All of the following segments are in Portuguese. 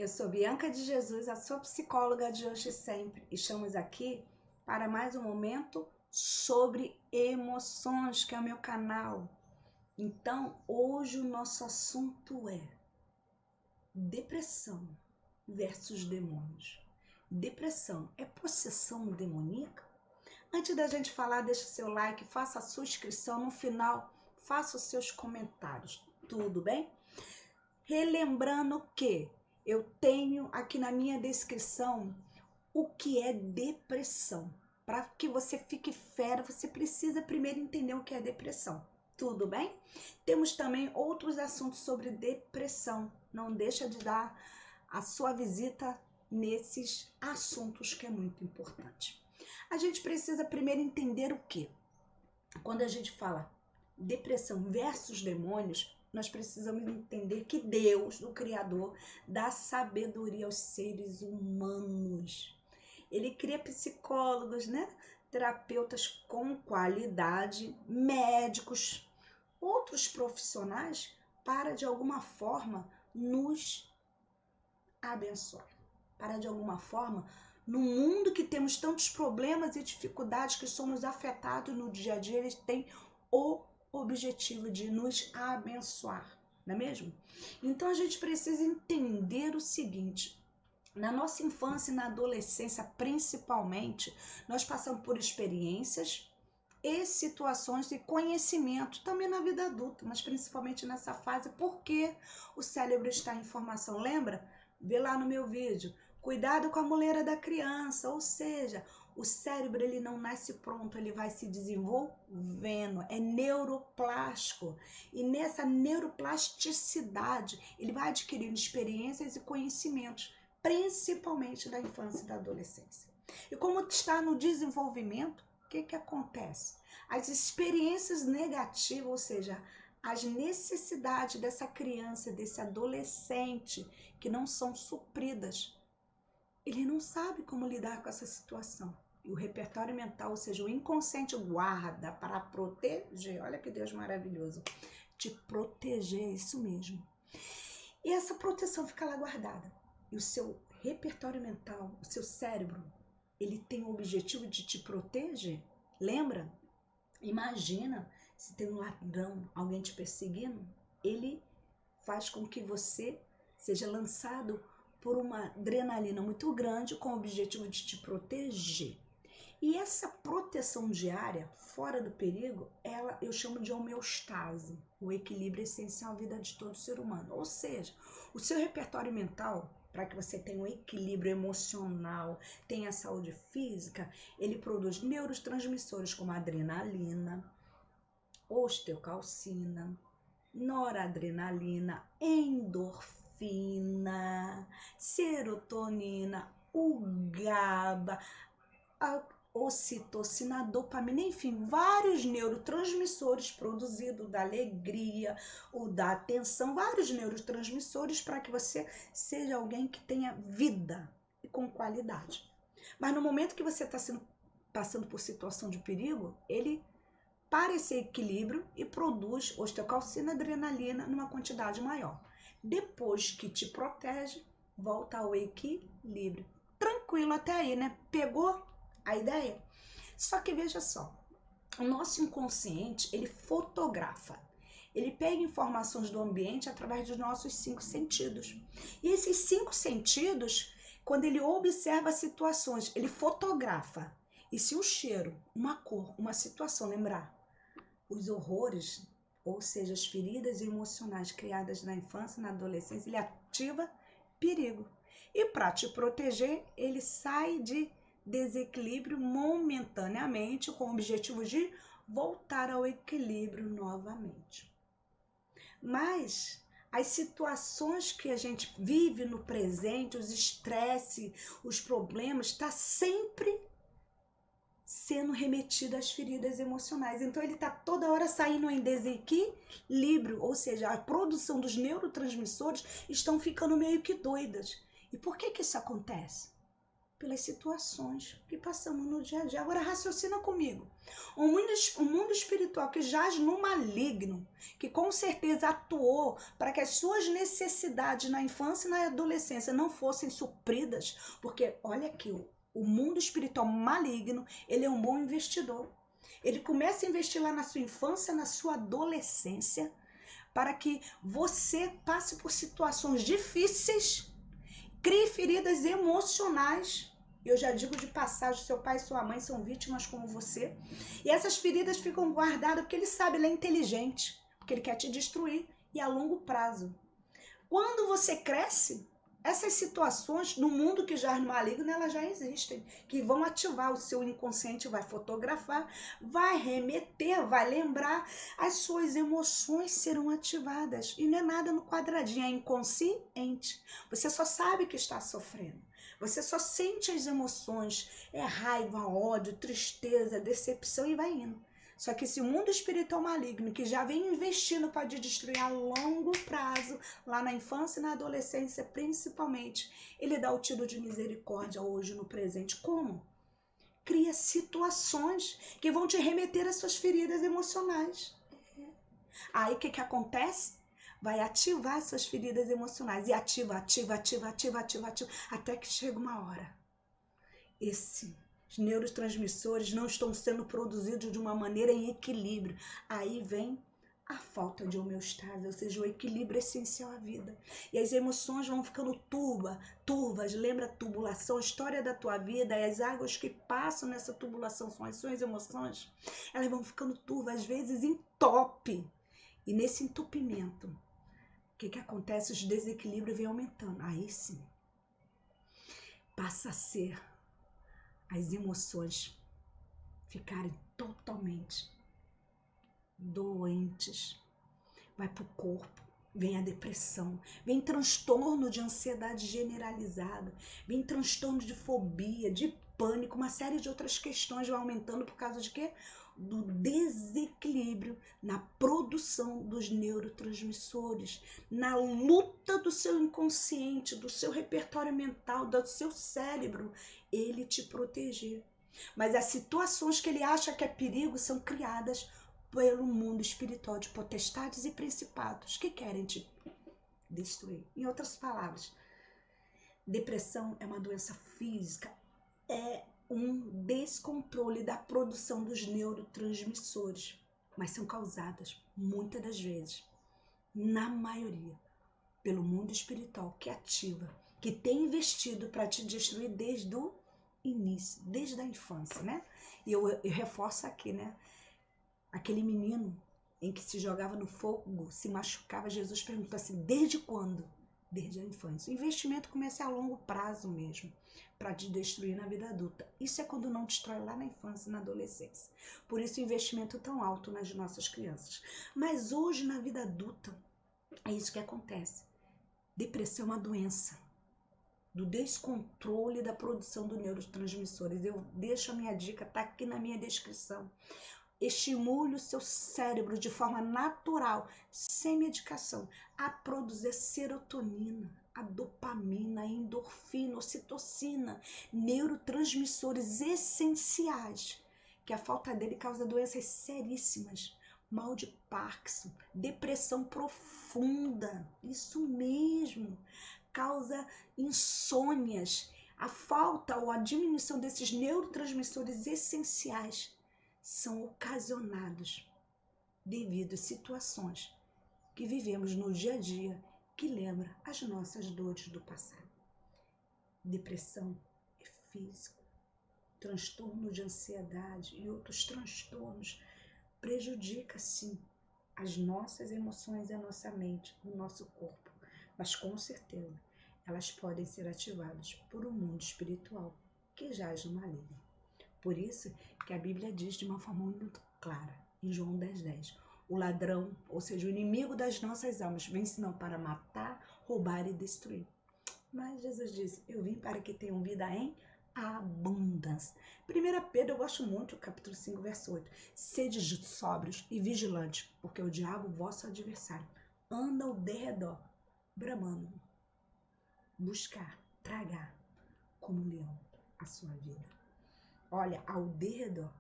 Eu sou Bianca de Jesus, a sua psicóloga de hoje e sempre. Estamos aqui para mais um momento sobre emoções, que é o meu canal. Então, hoje o nosso assunto é depressão versus demônios. Depressão é possessão demoníaca? Antes da gente falar, deixa o seu like, faça a sua inscrição. No final, faça os seus comentários. Tudo bem? Relembrando que eu tenho aqui na minha descrição o que é depressão. Para que você fique fera, você precisa primeiro entender o que é depressão. Tudo bem? Temos também outros assuntos sobre depressão. Não deixa de dar a sua visita nesses assuntos que é muito importante. A gente precisa primeiro entender o que? Quando a gente fala depressão versus demônios, nós precisamos entender que Deus, o Criador, dá sabedoria aos seres humanos. Ele cria psicólogos, né? Terapeutas com qualidade, médicos, outros profissionais para, de alguma forma, nos abençoar. Para, de alguma forma, no mundo que temos tantos problemas e dificuldades que somos afetados no dia a dia, eles têm o objetivo de nos abençoar, não é mesmo? Então a gente precisa entender o seguinte: na nossa infância e na adolescência, principalmente, nós passamos por experiências e situações de conhecimento, também na vida adulta, mas principalmente nessa fase, porque o cérebro está em formação. Lembra? Vê lá no meu vídeo. Cuidado com a muleira da criança, ou seja, o cérebro ele não nasce pronto, ele vai se desenvolvendo, é neuroplástico. E nessa neuroplasticidade, ele vai adquirindo experiências e conhecimentos, principalmente da infância e da adolescência. E como está no desenvolvimento, o que acontece? As experiências negativas, ou seja, as necessidades dessa criança, desse adolescente que não são supridas, ele não sabe como lidar com essa situação. E o repertório mental, ou seja, o inconsciente guarda para proteger. Olha que Deus maravilhoso. Te proteger, isso mesmo. E essa proteção fica lá guardada. E o seu repertório mental, o seu cérebro, ele tem o objetivo de te proteger. Lembra? Imagina se tem um ladrão, alguém te perseguindo, ele faz com que você seja lançado por uma adrenalina muito grande com o objetivo de te proteger. E essa proteção diária, fora do perigo, ela eu chamo de homeostase, o equilíbrio essencial à vida de todo ser humano. Ou seja, o seu repertório mental, para que você tenha um equilíbrio emocional, tenha saúde física, ele produz neurotransmissores como a adrenalina, osteocalcina, noradrenalina, endorfina, serotonina, o GABA, a ocitocina, a dopamina, enfim, vários neurotransmissores produzidos da alegria ou da atenção, vários neurotransmissores para que você seja alguém que tenha vida e com qualidade. Mas no momento que você está passando por situação de perigo, ele para esse equilíbrio e produz osteocalcina, adrenalina numa quantidade maior. Depois que te protege, volta ao equilíbrio. Tranquilo até aí, né? Pegou a ideia? Só que veja só, o nosso inconsciente, ele fotografa. Ele pega informações do ambiente através dos nossos 5 sentidos. E esses 5 sentidos, quando ele observa situações, ele fotografa. E se o cheiro, uma cor, uma situação lembrar os horrores, ou seja, as feridas emocionais criadas na infância e na adolescência, ele ativa perigo. E para te proteger, ele sai de desequilíbrio momentaneamente com o objetivo de voltar ao equilíbrio novamente. Mas as situações que a gente vive no presente, os estresses, os problemas, está sempre sendo remetido às feridas emocionais. Então ele está toda hora saindo em desequilíbrio, ou seja, a produção dos neurotransmissores estão ficando meio que doidas. E por que isso acontece? pelas situações que passamos no dia a dia. Agora raciocina comigo. O mundo espiritual que jaz no maligno, que com certeza atuou para que as suas necessidades na infância e na adolescência não fossem supridas, porque olha aqui, o mundo espiritual maligno, ele é um bom investidor. Ele começa a investir lá na sua infância, na sua adolescência, para que você passe por situações difíceis, crie feridas emocionais. Eu já digo de passagem, seu pai e sua mãe são vítimas como você. E essas feridas ficam guardadas porque ele sabe, ele é inteligente, porque ele quer te destruir e a longo prazo. Quando você cresce, essas situações no mundo que jaz no maligno, elas já existem, que vão ativar o seu inconsciente, vai fotografar, vai remeter, vai lembrar, as suas emoções serão ativadas. E não é nada no quadradinho, é inconsciente. Você só sabe que está sofrendo. Você só sente as emoções, é raiva, ódio, tristeza, decepção e vai indo. Só que esse mundo espiritual maligno que já vem investindo para te destruir a longo prazo, lá na infância e na adolescência principalmente, ele dá o tiro de misericórdia hoje no presente. Como? Cria situações que vão te remeter às suas feridas emocionais. Aí o que acontece? Vai ativar suas feridas emocionais. E ativa, até que chega uma hora. Os neurotransmissores não estão sendo produzidos de uma maneira em equilíbrio. Aí vem a falta de homeostase, ou seja, o equilíbrio essencial à vida. E as emoções vão ficando turvas, lembra a tubulação, a história da tua vida, e as águas que passam nessa tubulação são as suas emoções. Elas vão ficando turvas, às vezes entope. E nesse entupimento, o que acontece? Os desequilíbrios vêm aumentando. Aí sim, passa a ser as emoções ficarem totalmente doentes. Vai para o corpo, vem a depressão, vem transtorno de ansiedade generalizada, vem transtorno de fobia, de pânico, uma série de outras questões vão aumentando por causa de quê? Do desequilíbrio na produção dos neurotransmissores, na luta do seu inconsciente, do seu repertório mental, do seu cérebro, ele te proteger. Mas as situações que ele acha que é perigo são criadas pelo mundo espiritual de potestades e principados que querem te destruir. Em outras palavras, depressão é uma doença física, é um descontrole da produção dos neurotransmissores, mas são causadas, muitas das vezes, na maioria, pelo mundo espiritual que ativa, que tem investido para te destruir desde o início, desde a infância, né? E eu reforço aqui, né? Aquele menino em que se jogava no fogo, se machucava, Jesus perguntou assim, desde quando? Desde a infância. O investimento começa a longo prazo mesmo, para te destruir na vida adulta. Isso é quando não destrói lá na infância e na adolescência. Por isso o investimento tão alto nas nossas crianças. Mas hoje na vida adulta, é isso que acontece. Depressão é uma doença do descontrole da produção dos neurotransmissores. Eu deixo a minha dica, tá aqui na minha descrição. Estimule o seu cérebro de forma natural, sem medicação, a produzir serotonina, a dopamina, a endorfina, a ocitocina, neurotransmissores essenciais, que a falta dele causa doenças seríssimas, mal de Parkinson, depressão profunda, isso mesmo, causa insônias. A falta ou a diminuição desses neurotransmissores essenciais são ocasionados devido a situações que vivemos no dia a dia que lembra as nossas dores do passado. Depressão é físico, transtorno de ansiedade e outros transtornos prejudica sim as nossas emoções e a nossa mente, o nosso corpo, mas com certeza elas podem ser ativadas por um mundo espiritual que jaz no maligno. Por isso que a Bíblia diz de uma forma muito clara, em João 10:10, o ladrão, ou seja, o inimigo das nossas almas, vem senão para matar, roubar e destruir. Mas Jesus disse, eu vim para que tenham vida em abundância. 1 Pedro, eu gosto muito, capítulo 5, verso 8. Sede sóbrios e vigilantes, porque o diabo, vosso adversário, anda ao derredor, bramando, buscar, tragar, como um leão. a sua vida. Olha, ao redor,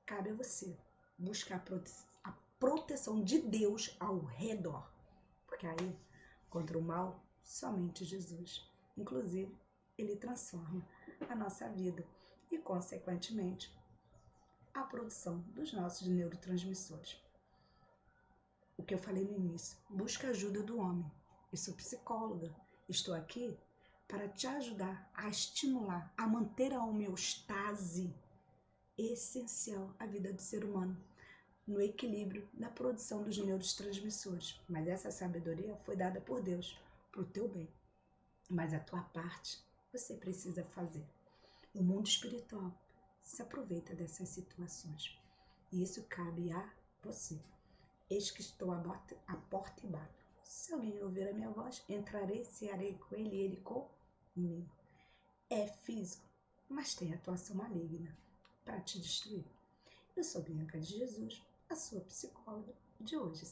cabe a você buscar a proteção de Deus ao redor. Porque aí, contra o mal, somente Jesus. Inclusive, ele transforma a nossa vida e, consequentemente, a produção dos nossos neurotransmissores. O que eu falei no início, busca a ajuda do homem. Eu sou psicóloga, estou aqui para te ajudar a estimular, a manter a homeostase essencial à vida do ser humano, no equilíbrio, na produção dos neurotransmissores. Mas essa sabedoria foi dada por Deus, para o teu bem. Mas a tua parte, você precisa fazer. O mundo espiritual se aproveita dessas situações. E isso cabe a você. Eis que estou à porta e bato. Se alguém ouvir a minha voz, entrarei, cearei com ele e ele comigo. É físico, mas tem atuação maligna para te destruir. Eu sou Bianca de Jesus, a sua psicóloga de hoje.